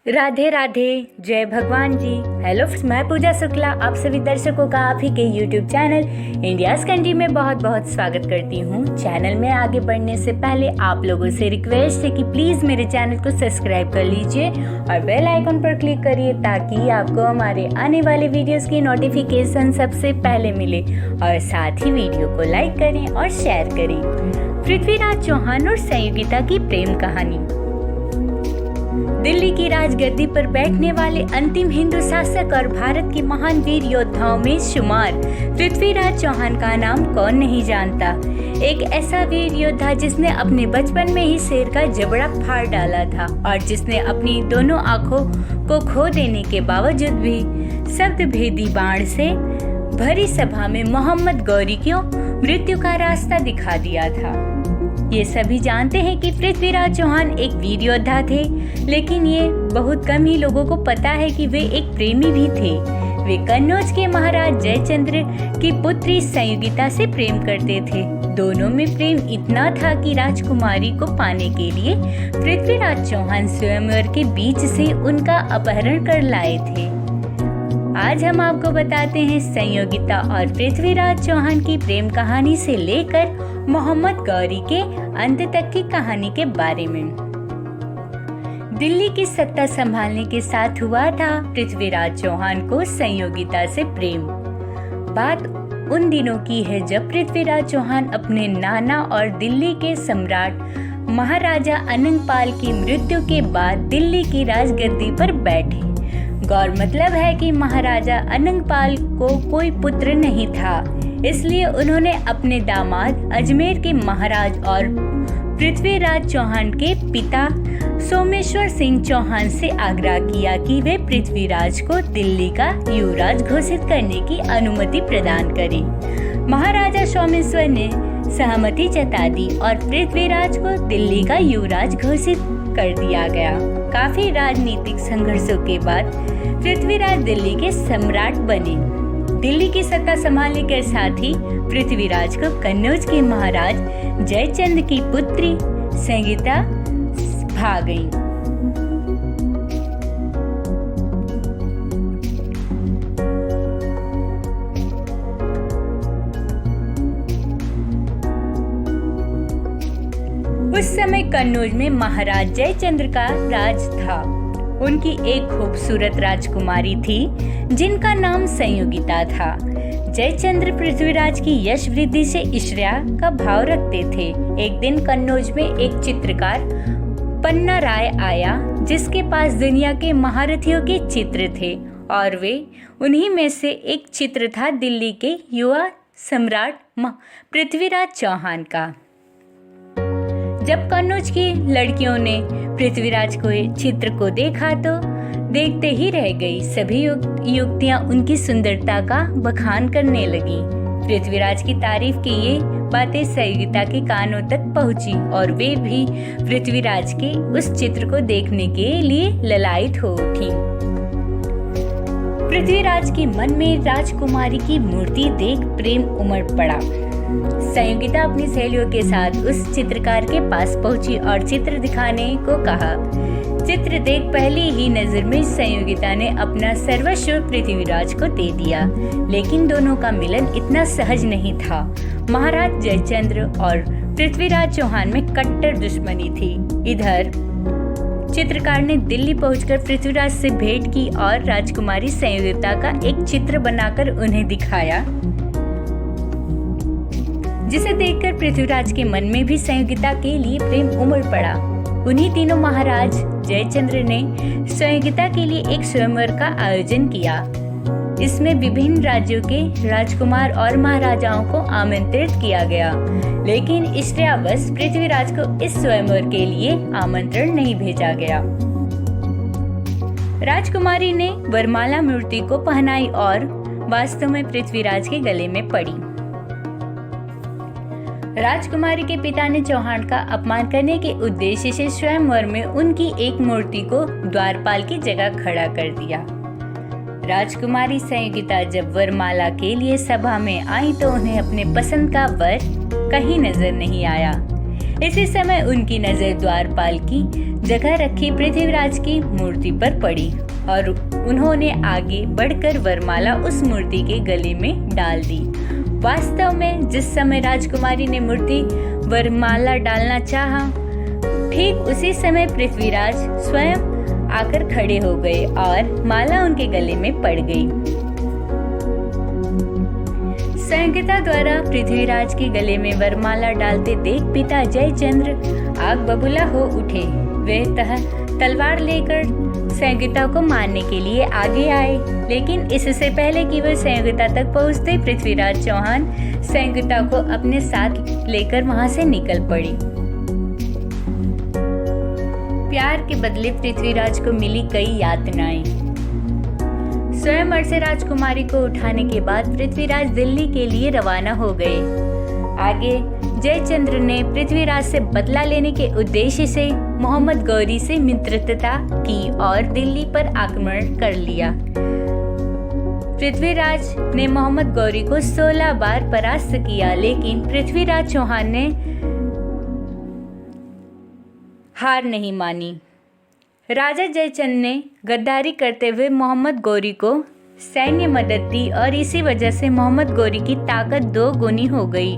राधे राधे, जय भगवान जी। हेलो, मैं पूजा शुक्ला आप सभी दर्शकों का आप ही के यूट्यूब चैनल इंडियाज़ कंट्री में बहुत बहुत स्वागत करती हूँ। चैनल में आगे बढ़ने से पहले आप लोगों से रिक्वेस्ट है कि प्लीज़ मेरे चैनल को सब्सक्राइब कर लीजिए और बेल आइकन पर क्लिक करिए ताकि आपको हमारे आने वाले वीडियोस की नोटिफिकेशन सबसे पहले मिले और साथ ही वीडियो को लाइक करें और शेयर करें। पृथ्वीराज चौहान और संयोगिता की प्रेम कहानी। दिल्ली की राजगद्दी पर बैठने वाले अंतिम हिंदू शासक और भारत के महान वीर योद्धाओं में शुमार पृथ्वीराज चौहान का नाम कौन नहीं जानता। एक ऐसा वीर योद्धा जिसने अपने बचपन में ही शेर का जबड़ा फाड़ डाला था और जिसने अपनी दोनों आंखों को खो देने के बावजूद भी शब्द भेदी बाण से भरी सभा में मोहम्मद गौरी को मृत्यु का रास्ता दिखा दिया था। ये सभी जानते हैं कि पृथ्वीराज चौहान एक वीर योद्धा थे, लेकिन ये बहुत कम ही लोगों को पता है कि वे एक प्रेमी भी थे। वे कन्नौज के महाराज जयचंद्र की पुत्री संयोगिता से प्रेम करते थे। दोनों में प्रेम इतना था कि राजकुमारी को पाने के लिए पृथ्वीराज चौहान स्वयंवर के बीच से उनका अपहरण कर लाए थे। आज हम आपको बताते हैं संयोगिता और पृथ्वीराज चौहान की प्रेम कहानी से लेकर मोहम्मद गौरी के अंत तक की कहानी के बारे में। दिल्ली की सत्ता संभालने के साथ हुआ था पृथ्वीराज चौहान को संयोगिता से प्रेम। बात उन दिनों की है जब पृथ्वीराज चौहान अपने नाना और दिल्ली के सम्राट महाराजा अनंगपाल की मृत्यु के बाद दिल्ली की राजगद्दी पर बैठे। गौर मतलब है कि महाराजा अनंगपाल को कोई पुत्र नहीं था, इसलिए उन्होंने अपने दामाद अजमेर के महाराज और पृथ्वीराज चौहान के पिता सोमेश्वर सिंह चौहान से आग्रह किया कि वे पृथ्वीराज को दिल्ली का युवराज घोषित करने की अनुमति प्रदान करें। महाराजा सोमेश्वर ने सहमति जता दी और पृथ्वीराज को दिल्ली का युवराज घोषित कर दिया गया। काफी राजनीतिक संघर्षों के बाद पृथ्वीराज दिल्ली के सम्राट बने। दिल्ली की सत्ता संभालने के साथ ही पृथ्वीराज को कन्नौज के महाराज जयचंद्र की पुत्री संयोगिता भा गई। उस समय कन्नौज में महाराज जयचंद्र का राज था। उनकी एक खूबसूरत राजकुमारी थी जिनका नाम संयोगिता था। जयचंद्र पृथ्वीराज की यश वृद्धि से ईर्ष्या का भाव रखते थे। एक दिन कन्नौज में एक चित्रकार पन्ना राय आया जिसके पास दुनिया के महारथियों के चित्र थे और वे उन्हीं में से एक चित्र था दिल्ली के युवा सम्राट पृथ्वीराज चौहान का। जब कन्नौज की लड़कियों ने पृथ्वीराज को चित्र को देखा तो देखते ही रह गई। सभी युवतियां उनकी सुंदरता का बखान करने लगी। पृथ्वीराज की तारीफ की ये बातें संयोगिता के कानों तक पहुंची और वे भी पृथ्वीराज के उस चित्र को देखने के लिए ललायित हो उठी। पृथ्वीराज के मन में राजकुमारी की मूर्ति देख प्रेम उमड़ पड़ा। संयोगिता अपनी सहेलियों के साथ उस चित्रकार के पास पहुंची और चित्र दिखाने को कहा। चित्र देख पहली ही नजर में संयोगिता ने अपना सर्वस्व पृथ्वीराज को दे दिया, लेकिन दोनों का मिलन इतना सहज नहीं था। महाराज जयचंद्र और पृथ्वीराज चौहान में कट्टर दुश्मनी थी। इधर चित्रकार ने दिल्ली पहुंचकर पृथ्वीराज से भेंट की और राजकुमारी संयोगिता का एक चित्र बनाकर उन्हें दिखाया, जिसे देखकर पृथ्वीराज के मन में भी संयोगिता के लिए प्रेम उमड़ पड़ा। उन्हीं दिनों महाराज जयचंद्र ने संयोगिता के लिए एक स्वयंवर का आयोजन किया। इसमें विभिन्न राज्यों के राजकुमार और महाराजाओं को आमंत्रित किया गया, लेकिन ईर्ष्यावश पृथ्वीराज को इस स्वयंवर के लिए आमंत्रण नहीं भेजा गया। राजकुमारी ने वरमाला मूर्ति को पहनाई और वास्तव में पृथ्वीराज के गले में पड़ी। राजकुमारी के पिता ने चौहान का अपमान करने के उद्देश्य से स्वयंवर में उनकी एक मूर्ति को द्वारपाल की जगह खड़ा कर दिया। राजकुमारी संयोगिता जब वरमाला के लिए सभा में आई तो उन्हें अपने पसंद का वर कहीं नजर नहीं आया। इसी समय उनकी नजर द्वारपाल की जगह रखी पृथ्वीराज की मूर्ति पर पड़ी और उन्होंने आगे बढ़कर वरमाला उस मूर्ति के गले में डाल दी। वास्तव में जिस समय राजकुमारी ने मूर्ति वरमाला डालना चाहा, ठीक उसी समय पृथ्वीराज स्वयं आकर खड़े हो गए और माला उनके गले में पड़ गई। संगीता द्वारा पृथ्वीराज के गले में वरमाला डालते देख पिता जयचंद्र आग बबूला हो उठे। वे तलवार लेकर संगीता को मारने के लिए आगे आए, लेकिन इससे पहले कि वह संगीता तक पहुंचते पृथ्वीराज चौहान संगीता को अपने साथ लेकर वहां से निकल पड़ी। प्यार के बदले पृथ्वीराज को मिली कई यातनाएं। स्वयंवर से राजकुमारी को उठाने के बाद पृथ्वीराज दिल्ली के लिए रवाना हो गए। आगे जयचंद्र ने पृथ्वीराज से बदला लेने के उद्देश्य से मोहम्मद गौरी से मित्रता की और दिल्ली पर आक्रमण कर लिया। पृथ्वीराज ने मोहम्मद गौरी को 16 बार परास्त किया, लेकिन पृथ्वीराज चौहान ने हार नहीं मानी। राजा जयचंद ने गद्दारी करते हुए मोहम्मद गौरी को सैन्य मदद दी और इसी वजह से मोहम्मद गौरी की ताकत 2 गुनी हो गई।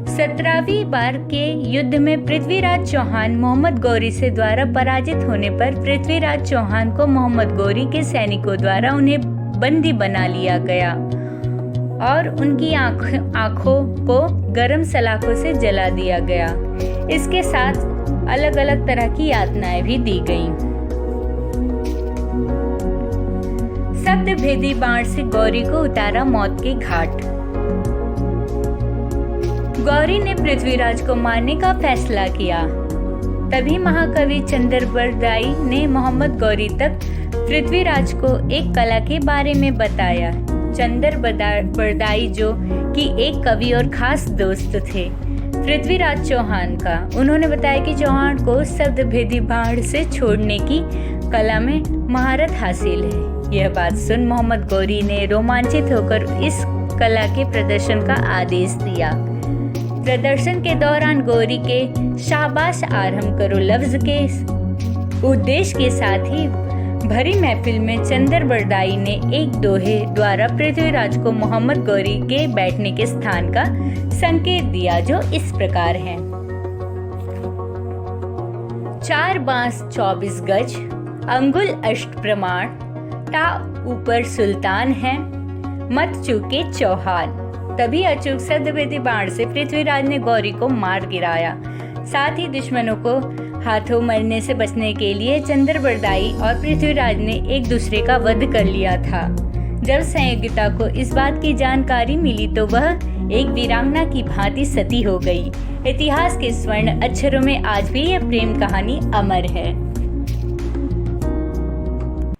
17वीं बार के युद्ध में पृथ्वीराज चौहान मोहम्मद गौरी से द्वारा पराजित होने पर पृथ्वीराज चौहान को मोहम्मद गौरी के सैनिकों द्वारा उन्हें बंदी बना लिया गया और उनकी आंखों को गर्म सलाखों से जला दिया गया। इसके साथ अलग अलग तरह की यातनाएं भी दी गईं। शब्द भेदी बाण से गौरी को उतारा मौत के घाट। गौरी ने पृथ्वीराज को मारने का फैसला किया। तभी महाकवि चंद्रबरदाई ने मोहम्मद गौरी तक पृथ्वीराज को एक कला के बारे में बताया। चंद्रबरदाई जो कि एक कवि और खास दोस्त थे पृथ्वीराज चौहान का, उन्होंने बताया कि चौहान को शब्द भेदी बाण से छोड़ने की कला में महारत हासिल है। यह बात सुन मोहम्मद गौरी ने रोमांचित होकर इस कला के प्रदर्शन का आदेश दिया। प्रदर्शन के दौरान गौरी के शाबाश आरंभ करो लफ्ज के उद्देश्य के साथ ही भरी महफिल में चंद्रबरदाई ने एक दोहे द्वारा पृथ्वीराज को मोहम्मद गौरी के बैठने के स्थान का संकेत दिया, जो इस प्रकार है। 4 बांस 24 गज, अंगुल अष्ट प्रमाण, ता ऊपर सुल्तान है, मत चूके चौहान। तभी अचूक शब्दभेदी बाण से पृथ्वीराज ने गौरी को मार गिराया। साथ ही दुश्मनों को हाथों मरने से बचने के लिए चंद्रबरदाई और पृथ्वीराज ने एक दूसरे का वध कर लिया था। जब संयोगिता को इस बात की जानकारी मिली तो वह एक वीरांगना की भांति सती हो गई। इतिहास के स्वर्ण अक्षरों में आज भी यह प्रेम कहानी अमर है।